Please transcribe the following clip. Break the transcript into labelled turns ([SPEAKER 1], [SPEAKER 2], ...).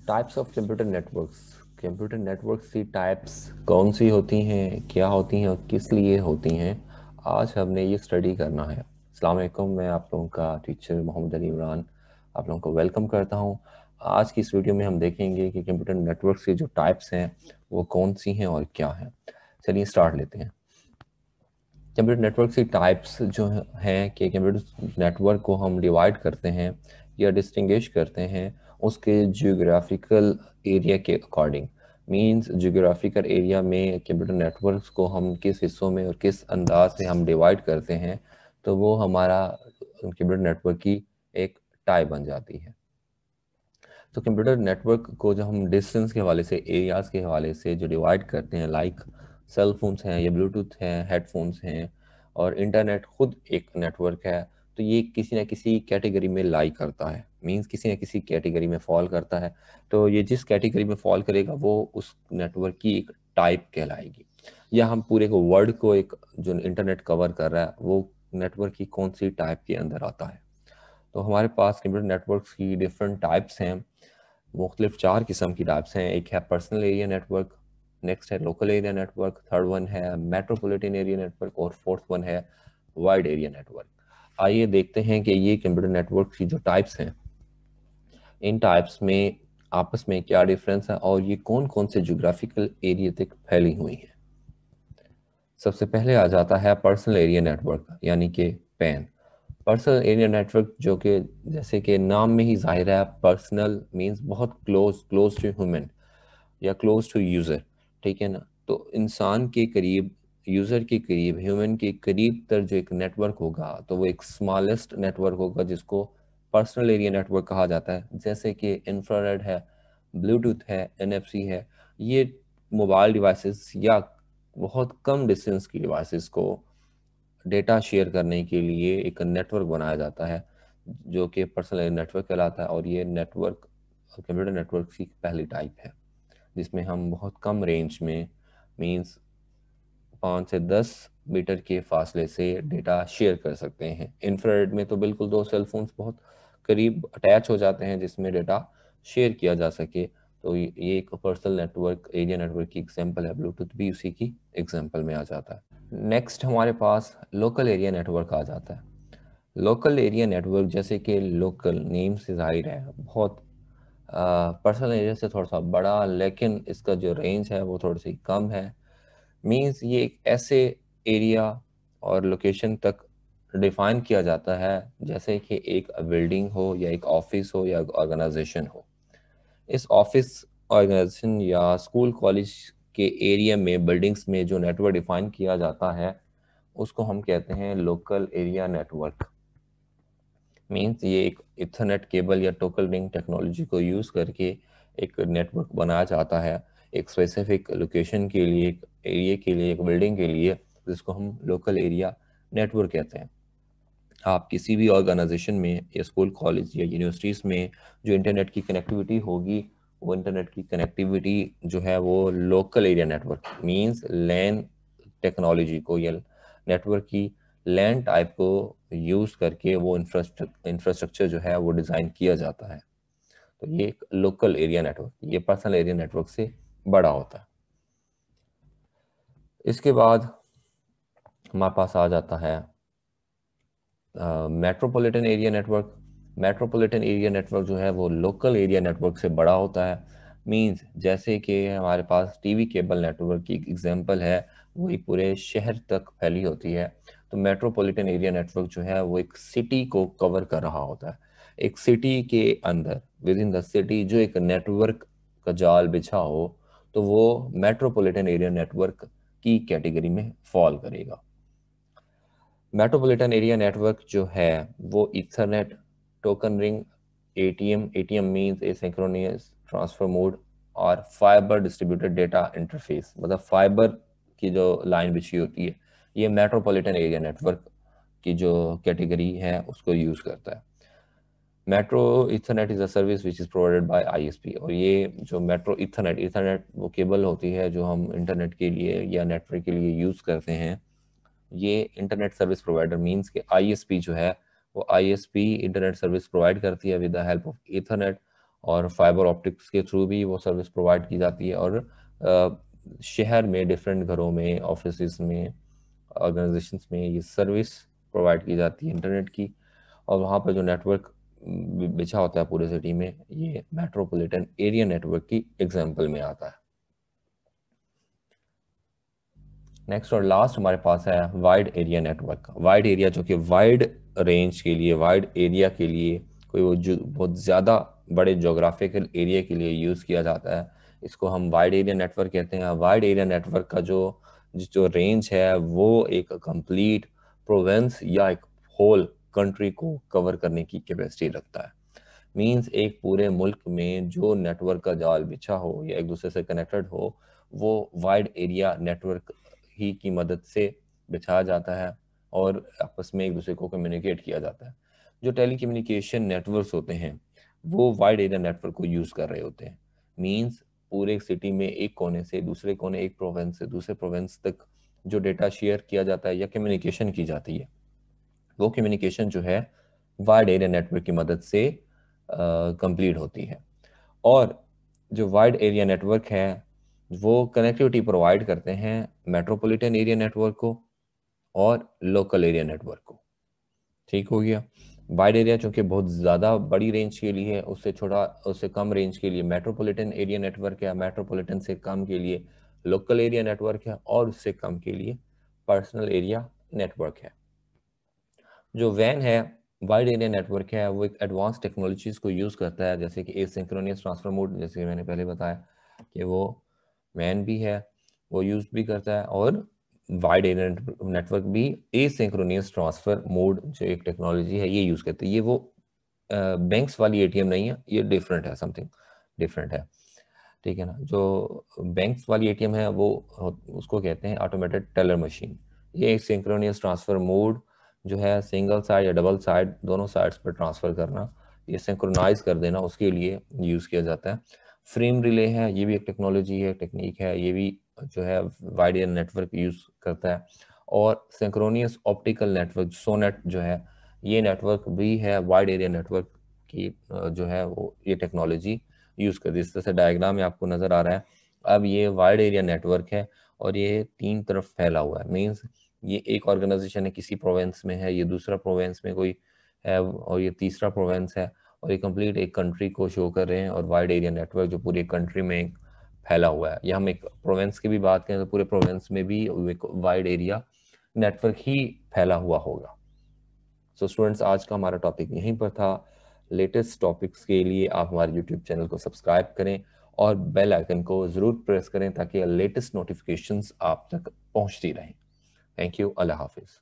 [SPEAKER 1] Types of computer networks की types कौन सी होती हैं, क्या होती हैं और किस लिए होती हैं, आज हमने ये स्टडी करना है। अस्सलाम वालेकुम, मैं आप लोगों का टीचर मोहम्मद अली इमरान आप लोगों को वेलकम करता हूँ। आज की इस वीडियो में हम देखेंगे कि कंप्यूटर नेटवर्क्स की जो टाइप्स हैं वो कौन सी हैं और क्या हैं। चलिए स्टार्ट लेते हैं। कंप्यूटर नेटवर्क की टाइप्स जो हैं कि कंप्यूटर नेटवर्क को हम डिवाइड करते हैं या डिस्टिंग्विश करते हैं उसके जियोग्राफिकल एरिया के अकॉर्डिंग। मींस जियोग्राफिकल एरिया में कंप्यूटर नेटवर्क्स को हम किस हिस्सों में और किस अंदाज से हम डिवाइड करते हैं तो वो हमारा कंप्यूटर नेटवर्क की एक टाइप बन जाती है। तो कंप्यूटर नेटवर्क को जब हम डिस्टेंस के हवाले से, एरियाज़ के हवाले से जो डिवाइड करते हैं, लाइक सेल फोन्स हैं या ब्लूटूथ हैं, हेडफोन्स हैं और इंटरनेट खुद एक नेटवर्क है, तो ये किसी न किसी कैटेगरी में लाई करता है। मींस किसी न किसी कैटेगरी में फॉल करता है। तो ये जिस कैटेगरी में फॉल करेगा वो उस नेटवर्क की एक टाइप कहलाएगी। या हम पूरे को वर्ड को, एक जो इंटरनेट कवर कर रहा है वो नेटवर्क की कौन सी टाइप के अंदर आता है। तो हमारे पास कंप्यूटर नेटवर्क्स की डिफरेंट टाइप्स हैं। मुख्तलिफ 4 किस्म की टाइप्स हैं। एक है पर्सनल एरिया नेटवर्क, नेक्स्ट है local area network, third one है मेट्रोपॉलिटन एरिया नेटवर्क और फोर्थ वन है वाइड एरिया नेटवर्क। आइए देखते हैं कि ये कंप्यूटर नेटवर्क की जो टाइप्स हैं, इन टाइप्स में आपस में क्या डिफरेंस है और ये कौन कौन से जोग्राफिकल एरिया तक फैली हुई हैं। सबसे पहले आ जाता है पर्सनल एरिया नेटवर्क यानी कि पैन। पर्सनल एरिया नेटवर्क जो कि जैसे कि नाम में ही जाहिर है, पर्सनल मींस बहुत क्लोज टू ह्यूमन या क्लोज टू यूज़र। ठीक है ना। तो इंसान के करीब, यूज़र के करीब, ह्यूमन के करीब तर जो एक नेटवर्क होगा तो वो एक स्मॉलेस्ट नेटवर्क होगा जिसको पर्सनल एरिया नेटवर्क कहा जाता है। जैसे कि इंफ्रारेड है, ब्लूटूथ है, एनएफसी है। ये मोबाइल डिवाइसेस या बहुत कम डिस्टेंस की डिवाइसेस को डेटा शेयर करने के लिए एक नेटवर्क बनाया जाता है जो कि पर्सनल नेटवर्क कहलाता है। और ये नेटवर्क कंप्यूटर नेटवर्क की पहली टाइप है जिसमें हम बहुत कम रेंज में, मींस 5 से 10 मीटर के फासले से डेटा शेयर कर सकते हैं। इंफ्रारेड में तो बिल्कुल दो सेल फोन्स बहुत करीब अटैच हो जाते हैं जिसमें डेटा शेयर किया जा सके। तो ये एक पर्सनल नेटवर्क, एरिया नेटवर्क की एग्जांपल है। ब्लूटूथ भी उसी की एग्जांपल में आ जाता है। नेक्स्ट हमारे पास लोकल एरिया नेटवर्क आ जाता है। लोकल एरिया नेटवर्क जैसे कि लोकल नेम से जाहिर है, बहुत पर्सनल एरिया से थोड़ा सा बड़ा, लेकिन इसका जो रेंज है वो थोड़ी सी कम है। मींस ये एक ऐसे एरिया और लोकेशन तक डिफाइन किया जाता है जैसे कि एक बिल्डिंग हो या एक ऑफिस हो या ऑर्गेनाइजेशन हो। इस ऑफिस, ऑर्गेनाइजेशन या स्कूल कॉलेज के एरिया में, बिल्डिंग्स में जो नेटवर्क डिफाइन किया जाता है उसको हम कहते हैं लोकल एरिया नेटवर्क। मीन्स ये एक इथरनेट केबल या टोकन रिंग टेक्नोलॉजी को यूज़ करके एक नेटवर्क बनाया जाता है एक स्पेसिफिक लोकेशन के लिए, एक एरिया के लिए, एक बिल्डिंग के लिए, जिसको हम लोकल एरिया नेटवर्क कहते हैं। आप किसी भी ऑर्गेनाइजेशन में या स्कूल, कॉलेज या यूनिवर्सिटीज़ में जो इंटरनेट की कनेक्टिविटी होगी, वो इंटरनेट की कनेक्टिविटी जो है वो लोकल एरिया नेटवर्क मींस लैन टेक्नोलॉजी को या नेटवर्क की लैन टाइप को यूज़ करके वो इंफ्रास्ट्रक्चर जो है वो डिज़ाइन किया जाता है। तो ये एक लोकल एरिया नेटवर्क, ये पर्सनल एरिया नेटवर्क से बड़ा होता है। इसके बाद हमारे पास आ जाता है metropolitan area network. Metropolitan area network जो है वो लोकल एरिया नेटवर्क से बड़ा होता है। मींस जैसे कि हमारे पास टीवी केबल नेटवर्क की एग्जांपल है, वही पूरे शहर तक फैली होती है। तो मेट्रोपॉलिटन एरिया नेटवर्क जो है वो एक सिटी को कवर कर रहा होता है। एक सिटी के अंदर, विद इन द सिटी, जो एक नेटवर्क का जाल बिछा हो तो वो मेट्रोपॉलिटन एरिया नेटवर्क की कैटेगरी में फॉल करेगा। मेट्रोपॉलिटन एरिया नेटवर्क जो है वो Ethernet, token ring, ATM means asynchronous transfer mode और फाइबर डिस्ट्रीब्यूटेड डेटा इंटरफेस, मतलब फाइबर की जो लाइन बिछी होती है, ये मेट्रोपॉलिटन एरिया नेटवर्क की जो कैटेगरी है उसको यूज़ करता है। Metro Ethernet is a service which is provided by ISP. और ये जो मेट्रो इथरनेट, इथरनेट वो केबल होती है जो हम इंटरनेट के लिए या नेटवर्क के लिए यूज़ करते हैं। ये इंटरनेट सर्विस प्रोवाइडर मींस के आईएसपी जो है वो आईएसपी इंटरनेट सर्विस प्रोवाइड करती है with the help of Ethernet. और फाइबर ऑप्टिक्स के थ्रू भी वो सर्विस प्रोवाइड की जाती है। और शहर में डिफरेंट घरों में, ऑफिस में, ऑर्गेनाइजेशंस में ये सर्विस प्रोवाइड की जाती है इंटरनेट की। और वहाँ पर जो नेटवर्क बिछा होता है पूरे सिटी में, ये मेट्रोपॉलिटन एरिया नेटवर्क की एग्जांपल में आता है। नेक्स्ट और लास्ट हमारे पास है wide area network. Wide area जो कि वाइड रेंज के लिए, वाइड एरिया के लिए, कोई वो जो बहुत ज़्यादा बड़े जोग्राफिकल एरिया के लिए यूज़ किया जाता है, इसको हम वाइड एरिया नेटवर्क कहते हैं। वाइड एरिया नेटवर्क का जो जो रेंज है वो एक कंप्लीट प्रोविंस या एक होल कंट्री को कवर करने की कैपेसिटी रखता है। मींस एक पूरे मुल्क में जो नेटवर्क का जाल बिछा हो या एक दूसरे से कनेक्टेड हो, वो वाइड एरिया नेटवर्क ही की मदद से बिछाया जाता है और आपस में एक दूसरे को कम्युनिकेट किया जाता है। जो टेलीकम्युनिकेशन नेटवर्क्स होते हैं वो वाइड एरिया नेटवर्क को यूज़ कर रहे होते हैं। मींस पूरे सिटी में एक कोने से दूसरे कोने, एक प्रोविंस से दूसरे प्रोविंस तक जो डेटा शेयर किया जाता है या कम्युनिकेशन की जाती है, वो कम्युनिकेशन जो है वाइड एरिया नेटवर्क की मदद से कंप्लीट होती है। और जो वाइड एरिया नेटवर्क है वो कनेक्टिविटी प्रोवाइड करते हैं मेट्रोपॉलिटन एरिया नेटवर्क को और लोकल एरिया नेटवर्क को। ठीक हो गया। वाइड एरिया चूंकि बहुत ज़्यादा बड़ी रेंज के लिए है, उससे छोटा, उससे कम रेंज के लिए मेट्रोपॉलिटन एरिया नेटवर्क है, मेट्रोपॉलिटन से कम के लिए लोकल एरिया नेटवर्क है, और उससे कम के लिए पर्सनल एरिया नेटवर्क है। जो वैन है, वाइड एरिया नेटवर्क है, वो एक एडवांस टेक्नोलॉजीज को यूज़ करता है, जैसे कि एसिंक्रोनस ट्रांसफर मोड, जैसे कि मैंने पहले बताया कि वो वैन भी है, वो यूज़ भी करता है। और वाइड एरिया नेटवर्क भी एसिंक्रोनस ट्रांसफर मोड जो एक टेक्नोलॉजी है ये यूज़ करती है। ये वो बैंक्स वाली एटीएम नहीं है, ये डिफरेंट है, समथिंग डिफरेंट है। ठीक है ना। जो बैंक्स वाली एटीएम है वो उसको कहते हैं ऑटोमेटेड टेलर मशीन। ये एक सिंक्रोनियस ट्रांसफर मोड जो है, सिंगल साइड या डबल साइड दोनों साइड्स पर ट्रांसफर करना, ये सिंक्रोनाइज कर देना, उसके लिए यूज़ किया जाता है। फ्रेम रिले है, ये भी एक टेक्नोलॉजी है, टेक्निक है, ये भी जो है वाइड एरिया नेटवर्क यूज़ करता है। और सिंक्रोनियस ऑप्टिकल नेटवर्क सोनेट जो है, ये नेटवर्क भी है वाइड एरिया नेटवर्क की जो है वो ये टेक्नोलॉजी यूज़ कर दी। इस तरह से डायग्राम में आपको नज़र आ रहा है। अब ये वाइड एरिया नेटवर्क है और ये तीन तरफ फैला हुआ है। मीन्स ये एक ऑर्गेनाइजेशन है, किसी प्रोविंस में है, ये दूसरा प्रोविंस में कोई है, और ये तीसरा प्रोविंस है, और ये कंप्लीट एक कंट्री को शो कर रहे हैं। और वाइड एरिया नेटवर्क जो पूरी कंट्री में फैला हुआ है, या हम एक प्रोविंस की भी बात करें तो पूरे प्रोविंस में भी वाइड एरिया नेटवर्क ही फैला हुआ होगा। सो स्टूडेंट्स, आज का हमारा टॉपिक यहीं पर था। लेटेस्ट टॉपिक्स के लिए आप हमारे यूट्यूब चैनल को सब्सक्राइब करें और बेल आइकन को ज़रूर प्रेस करें ताकि लेटेस्ट नोटिफिकेशंस आप तक पहुंचती रहें। Thank you. अल्लाह हाफिज़।